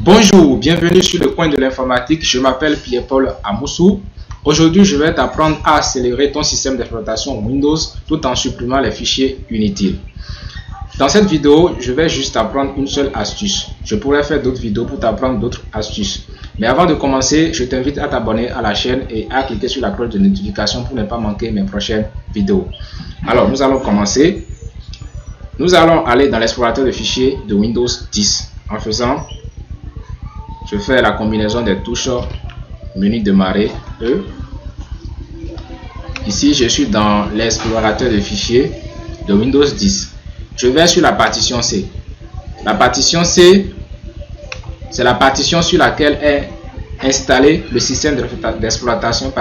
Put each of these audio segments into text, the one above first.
Bonjour, bienvenue sur le coin de l'informatique. Je m'appelle Pierre-Paul Amoussou. Aujourd'hui, je vais t'apprendre à accélérer ton système d'exploitation Windows tout en supprimant les fichiers inutiles. Dans cette vidéo, je vais juste t'apprendre une seule astuce. Je pourrais faire d'autres vidéos pour t'apprendre d'autres astuces. Mais avant de commencer, je t'invite à t'abonner à la chaîne et à cliquer sur la cloche de notification pour ne pas manquer mes prochaines vidéos. Alors, nous allons commencer. Nous allons aller dans l'explorateur de fichiers de Windows 10. En faisant, je fais la combinaison des touches menu démarrer E. Ici, je suis dans l'explorateur de fichiers de Windows 10. Je vais sur la partition C. La partition C, c'est la partition sur laquelle est installé le système d'exploitation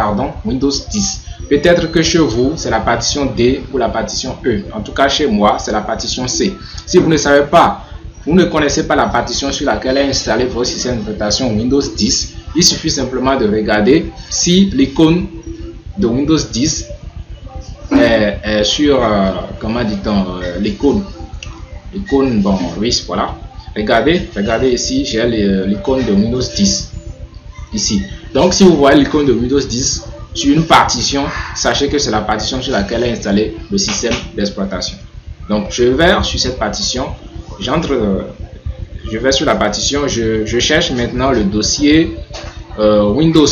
Windows 10. Peut-être que chez vous, c'est la partition D ou la partition E. En tout cas, chez moi, c'est la partition C. Si vous ne savez pas, vous ne connaissez pas la partition sur laquelle est installé votre système d'exploitation Windows 10, il suffit simplement de regarder si l'icône de Windows 10 est sur, comment dit-on, l'icône, bon, oui, voilà. Regardez ici, j'ai l'icône de Windows 10, ici. Donc, si vous voyez l'icône de Windows 10 sur une partition, sachez que c'est la partition sur laquelle est installé le système d'exploitation. Donc, je vais sur cette partition, je vais sur la partition, je cherche maintenant le dossier Windows.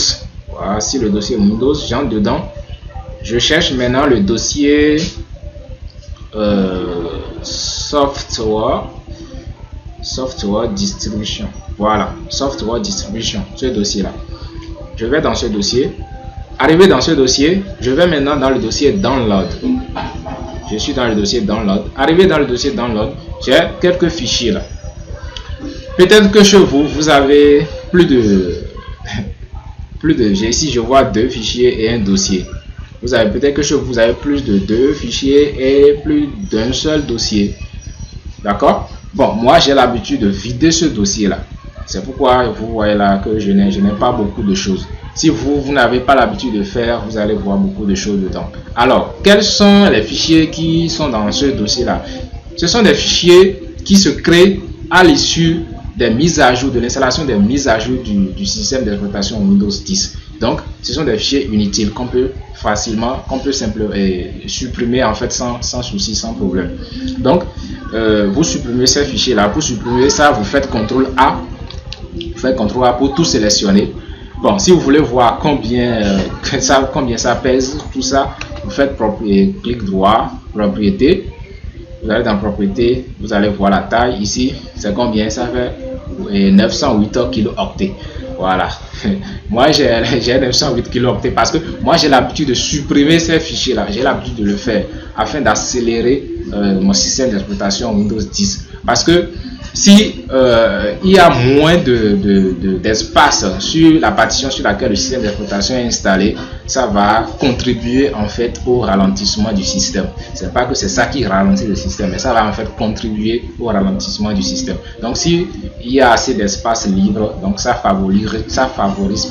Voici le dossier Windows, j'entre dedans. Je cherche maintenant le dossier Software Distribution. Voilà, Software Distribution, ce dossier-là. Je vais dans ce dossier. Arrivé dans ce dossier, je vais maintenant dans le dossier Download. Je suis dans le dossier Download. Arrivé dans le dossier Download, j'ai quelques fichiers là. Peut-être que chez vous, vous avez ici je vois 2 fichiers et un dossier. Peut-être que chez vous, vous avez plus de 2 fichiers et plus d'un seul dossier. D'accord? Bon, moi j'ai l'habitude de vider ce dossier là. C'est pourquoi vous voyez là que je n'ai pas beaucoup de choses. Si vous n'avez pas l'habitude de faire, vous allez voir beaucoup de choses dedans. Alors, quels sont les fichiers qui sont dans ce dossier là? Ce sont des fichiers qui se créent à l'issue des mises à jour, de l'installation des mises à jour du système d'exploitation Windows 10. Donc, ce sont des fichiers inutiles qu'on peut simplement supprimer en fait sans souci, sans problème. Donc, vous supprimez ces fichiers là. Pour supprimer ça, vous faites CTRL A. Vous faites CTRL A pour tout sélectionner. Bon, si vous voulez voir combien ça pèse, tout ça, vous faites clic droit, propriété. Vous allez dans propriété, vous allez voir la taille ici, c'est combien ça fait 908 kilooctets. Voilà. Moi j'ai 908 kilooctets parce que moi j'ai l'habitude de supprimer ces fichiers là. J'ai l'habitude de le faire afin d'accélérer mon système d'exploitation Windows 10. Parce que si il y a moins d'espace sur la partition sur laquelle le système d'exploitation est installé, ça va contribuer en fait au ralentissement du système. C'est pas que c'est ça qui ralentit le système, mais ça va en fait contribuer au ralentissement du système. Donc si il y a assez d'espace libre, donc ça favorise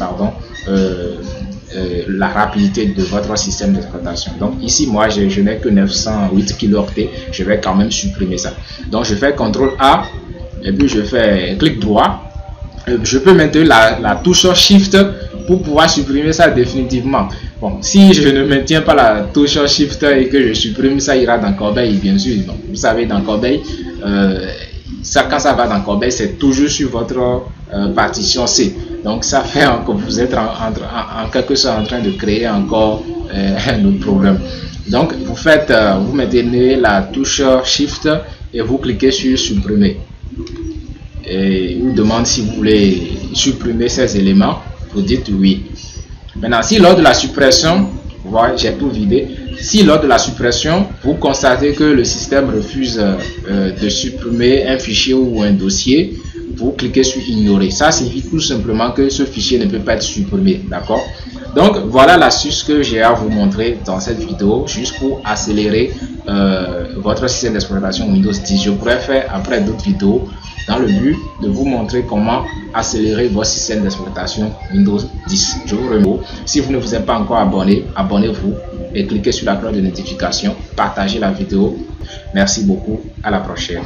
la rapidité de votre système d'exploitation. Donc ici moi je n'ai que 908 kilooctets, je vais quand même supprimer ça. Donc je fais CTRL A et puis je fais clic droit. Je peux maintenir la touche Shift pour pouvoir supprimer ça définitivement. Bon, si je ne maintiens pas la touche Shift et que je supprime, ça ira dans Corbeille bien sûr. Donc, vous savez, dans Corbeille, quand ça va dans Corbeille, c'est toujours sur votre partition C. Donc ça fait que vous êtes en quelque sorte en train de créer encore un autre problème. Donc vous maintenez la touche Shift et vous cliquez sur supprimer. Et il vous demande si vous voulez supprimer ces éléments. Vous dites oui. Maintenant, si lors de la suppression, voilà, j'ai tout vidé. Si lors de la suppression, vous constatez que le système refuse de supprimer un fichier ou un dossier, vous cliquez sur ignorer. Ça signifie tout simplement que ce fichier ne peut pas être supprimé. D'accord? Donc voilà l'astuce que j'ai à vous montrer dans cette vidéo, juste pour accélérer votre système d'exploitation Windows 10. Je pourrais faire après d'autres vidéos dans le but de vous montrer comment accélérer votre système d'exploitation Windows 10. Je vous remercie. Si vous ne vous êtes pas encore abonné, abonnez-vous et cliquez sur la cloche de notification. Partagez la vidéo. Merci beaucoup. À la prochaine.